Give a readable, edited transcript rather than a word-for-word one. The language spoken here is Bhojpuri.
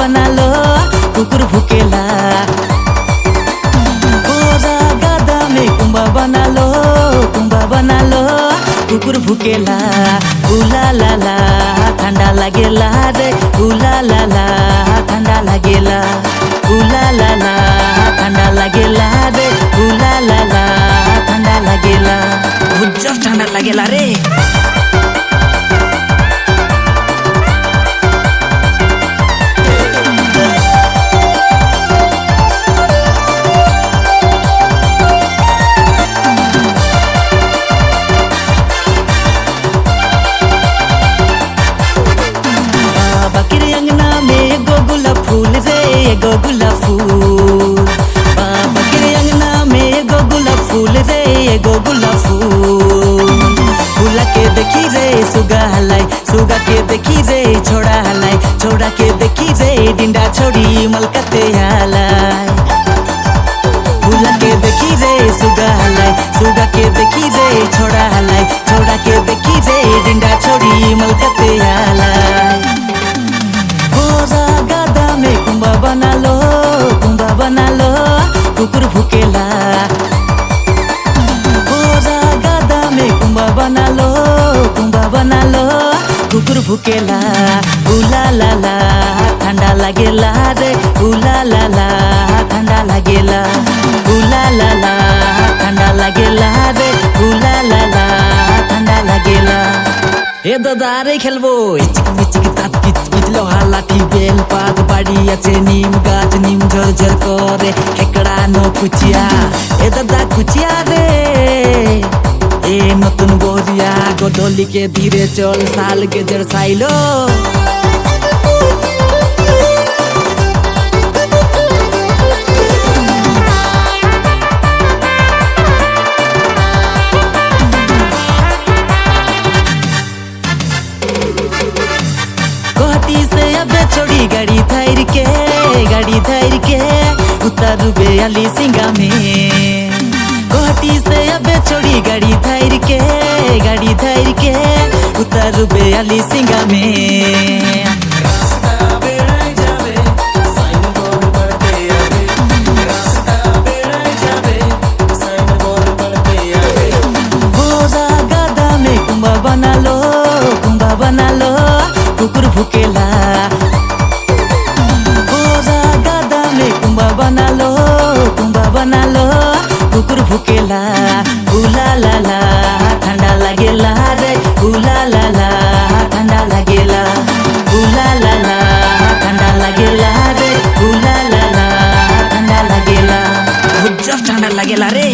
बनालो कुकुर भुकेला गादा में कुंभा बनालो कुकुर भुकेला उला ला ला ठंडा लागेला रे उला ला ला ठंडा लागेला उला ला ला ठंडा लागेला रे उला ला ला ठंडा लागेला उज्जर ठंडा लागेला रे गुलाब फूल बाबा के अंगना में एगो गुलाब फूल रे एगो गुलाब फूल के देखी रे सुगा हलाई सुगा के देखी रे छोड़ा हलाई छोड़ा के देखी रे डिंडा छोड़ी मलकते हलाई फूल के देखी रे सुगा हलाई सुगा के देखी रे छोड़ा हलाई छोड़ा के देखी रे डिंडा छोड़ी मलकते हलाई कुंभा बनालो कुकुर भुकेला गादा में कुंभा बनालो कुकुर भुकेला उला ला ला ठंडा लागेला रे उला ला ला ठंडा लागेला उला ला ला ठंडा लागेला रे उला ला ला ठंडा लागेला ए दादा रे खेलबो चिक तात किच लोहा लाठी बेल पात बाड़ी আছে নিম গাছ নিম ঝরঝর করে হেকড়া নো কুচিয়া এ দাদা কুচিয়া রে এ নতুন বরিয়া গদলিকে ধীরে চল সাল গেজর সাইলো से अबे छोड़ी गाड़ी धैर के उतारू बेयाली सिंगा में गुवाहाटी से अबे छोड़ी गाड़ी धैर के उतारू बेयाली सिंगा में बनालो कुकुर भुकेला गादा में कुंभा बनालो कुकुर भुकेला उला ला ला ठंडा लागेला रे उला ला ला ठंडा लागेला उला ला ला ठंडा लागेला रे उला ला ला ठंडा लागेला उज्जर ठंडा लागेला रे।